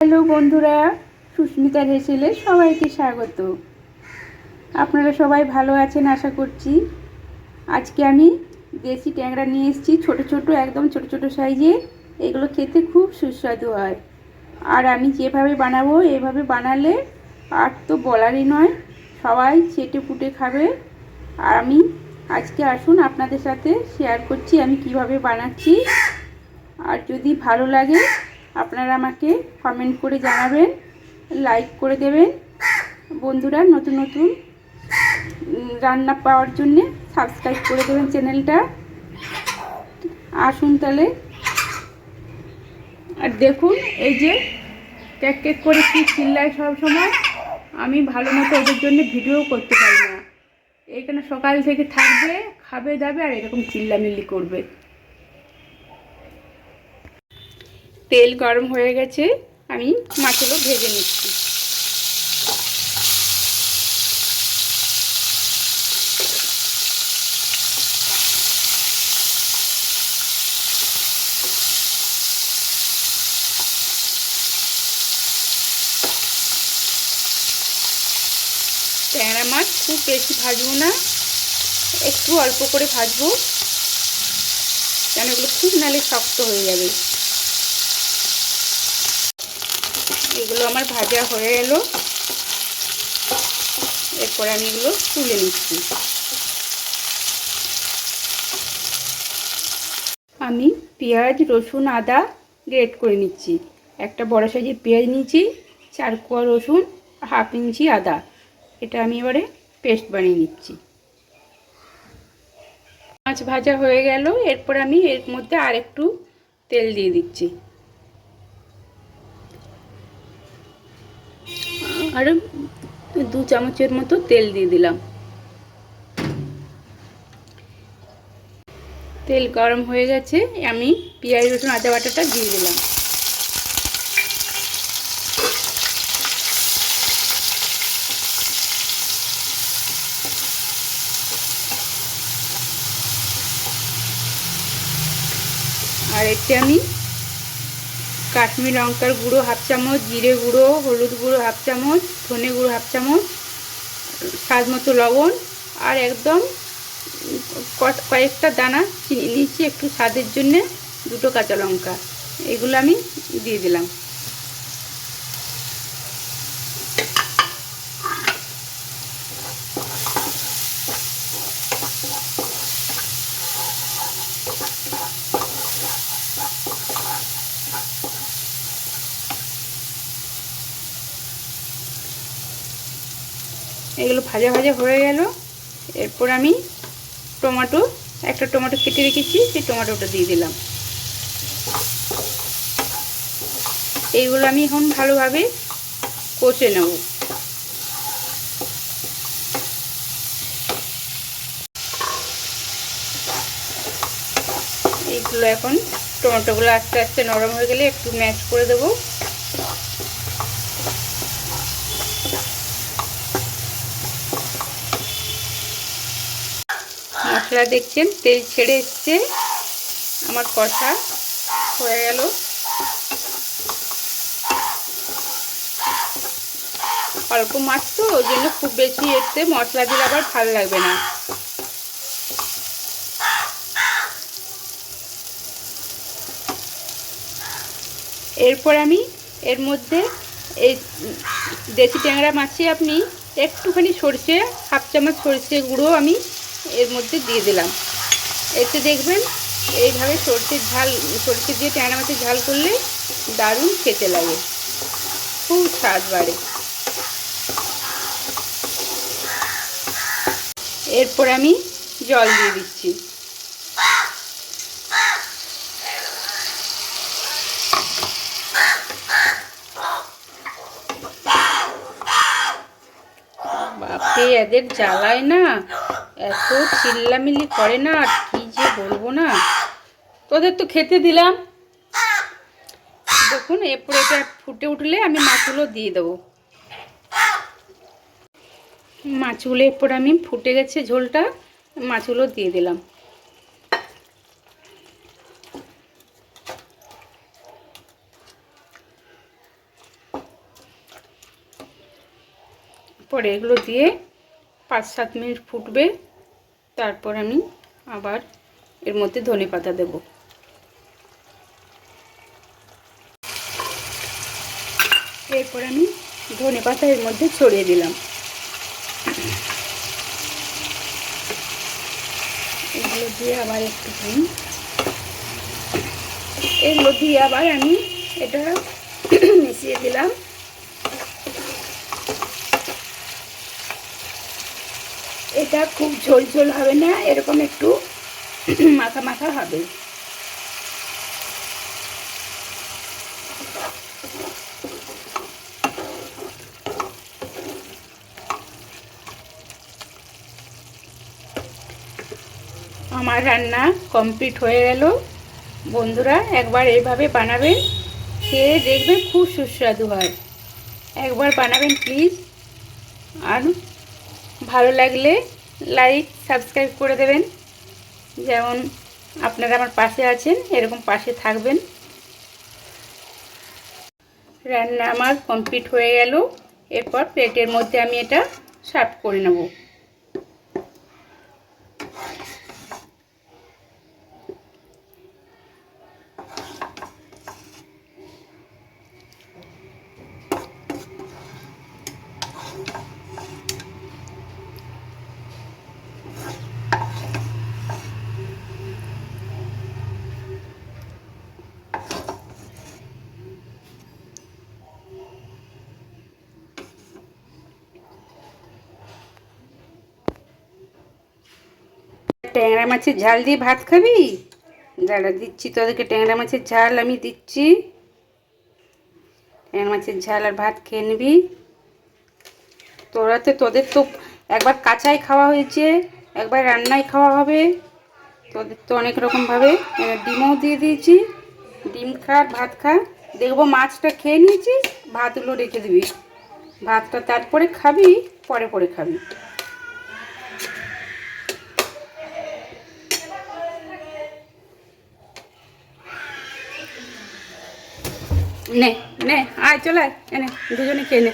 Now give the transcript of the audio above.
Hello বন্ধুরা, সুস্মিতার হেসেলে সবাইকে স্বাগত। আপনারা সবাই ভালো আছেন আশা করছি। আজকে আমি দেশি ট্যাংরা নিয়ে এসেছি, ছোট ছোট, একদম ছোট ছোট সাইজে। এগুলো খেতে খুব সুস্বাদু হয়। আর আমি যেভাবে বানাবো এভাবে বানালে আর তো বলারই নয়, সবাই চেটে পুটে খাবে। আর আমি আজকে আসুন আপনাদের সাথে শেয়ার করছি আমি কিভাবে বানাচ্ছি। আর যদি ভালো লাগে আপনারা আমাকে কমেন্ট করে জানাবেন, লাইক করে দেবেন। বন্ধুরা, নতুন নতুন রান্না পাওয়ার জন্যে সাবস্ক্রাইব করে দেবেন চ্যানেলটা। আসুন তাহলে। আর দেখুন, এই যে ক্যাক ক্যাক করে কি চিল্লায় সব সময়, আমি ভালো মতো ওদের জন্য ভিডিও করতে পারি না। এইখানে সকাল থেকে থাকবে, খাবে দাবে আর এরকম চিল্লামিল্লি করবে। তেল গরম হয়ে গেছে, আমি মাছগুলো ভেজে নিচ্ছি। ট্যাংরা মাছ খুব বেশি ভাজবো না, একটু অল্প করে ভাজবো, কেন এগুলো খুব নালে শক্ত হয়ে যাবে। এগুলো আমার ভাজা হয়ে গেল, এরপর আমি এগুলো তুলে নিচ্ছি। আমি পেঁয়াজ, রসুন, আদা গ্রেট করে নিচ্ছি। একটা বড় সাইজের পেঁয়াজ নিয়েছি, 4 কোয়া রসুন, 1/2 ইঞ্চি আদা। এটা আমি এবারে পেস্ট বানিয়ে নিচ্ছি। মাছ ভাজা হয়ে গেল, এরপর আমি এর মধ্যে আর একটু তেল দিয়ে দিচ্ছি। আর 2 চামচের মতো তেল দিয়ে দিলাম। তেল গরম হয়ে গেছে, আমি পেঁয়াজ, রসুন, আদা বাটাটা দিয়ে দিলাম। আর এতে আমি কাশ্মীর লঙ্কার গুঁড়ো 1/2 চামচ, জিরে গুঁড়ো, হলুদ গুঁড়ো 1/2 চামচ, ধনে গুঁড়ো 1/2 চামচ, স্বাদ মতো লবণ আর একদম কয়েকটা দানা চিনি নিয়েছি একটু স্বাদের জন্যে, 2টো কাঁচা লঙ্কা, এগুলো আমি দিয়ে দিলাম। এগুলো ভাজা ভাজা হয়ে গেল, এরপর আমি একটা টমেটো কেটে রেখেছি, সেই টমেটোটা দিয়ে দিলাম। এইগুলো আমি এখন ভালোভাবে কষে নেব। এইগুলো এখন টমেটোগুলো আস্তে আস্তে নরম হয়ে গেলে একটু ম্যাশ করে দেবো। মশলা দেখছেন তেল ছেড়ে এসছে, আমার কষা হয়ে গেল। অল্প মাছ তো, ওই জন্য খুব বেশি এতে মশলা দিলে আবার ভালো লাগবে না। এরপর আমি এর মধ্যে এই দেশি ট্যাংরা মাছে আপনি একটুখানি সরষে, 1/2 চামচ সরষে গুঁড়ো আমি এর মধ্যে দিয়ে দিলাম। এতে দেখবেন এইভাবে সরষে দিয়ে ট্যাংরা মাছের ঝাল করলে দারুণ খেতে লাগে, খুব স্বাদ বাড়ে। এরপর আমি জল দিয়ে দিচ্ছি। বাপরে, এদের জ্বালায় না, এত চিল্লামিল্লি করে না, আর কি যে বলবো না। তোদের তো খেতে দিলাম, দেখুন এরপর এটা ফুটে উঠলে আমি মাছগুলো দিয়ে দেবো। মাছগুলো এরপর আমি ফুটে গেছে ঝোলটা, মাছগুলো দিয়ে দিলাম। পরে এগুলো দিয়ে 5-7 মিনিট ফুটবে। তারপর আমি আবার এর মধ্যে ধনেপাতা দেব। এরপর আমি ধনেপাতা এর মধ্যে ছড়িয়ে দিলাম। এগুলো দিয়ে আবার একটুখানি এগুলো দিয়ে আবার আমি এটা মিশিয়ে দিলাম। এটা খুব ঝোল ঝোল হবে না, এরকম একটু মাখা মাখা হবে। আমার রান্না কমপ্লিট হয়ে গেল। বন্ধুরা একবার এইভাবে বানাবেন, খেয়ে দেখবেন খুব সুস্বাদু হয়। একবার বানাবেন প্লিজ। আর ভালো লাগলে লাইক সাবস্ক্রাইব করে দেবেন। যেমন আপনারা আমার পাশে আছেন, এরকম পাশে থাকবেন। রান্না আমার কমপ্লিট হয়ে গেল। এরপর প্লেটের মধ্যে আমি এটা সার্ভ করে নেব। ট্যাংরা মাছের ঝাল দিয়ে ভাত খাবি? দাঁড়া দিচ্ছি তোদেরকে ট্যাংরা মাছের ঝাল আমি দিচ্ছি। ট্যাংরা মাছের ঝাল আর ভাত খেয়ে নিবি। তোদের তো একবার কাঁচাই খাওয়া হয়েছে, একবার রান্নায় খাওয়া হবে। তোদের তো অনেক রকমভাবে ডিমও দিয়ে দিয়েছি। ডিম খা, ভাত খা। দেখবো মাছটা খেয়ে নিয়েছিস, ভাতগুলো রেখে দিবি। ভাতটা তারপরে খাবি, পরে পরে খাবি। নে নে আয়, চলে আয়, এনে দুজনে খেয়ে নে।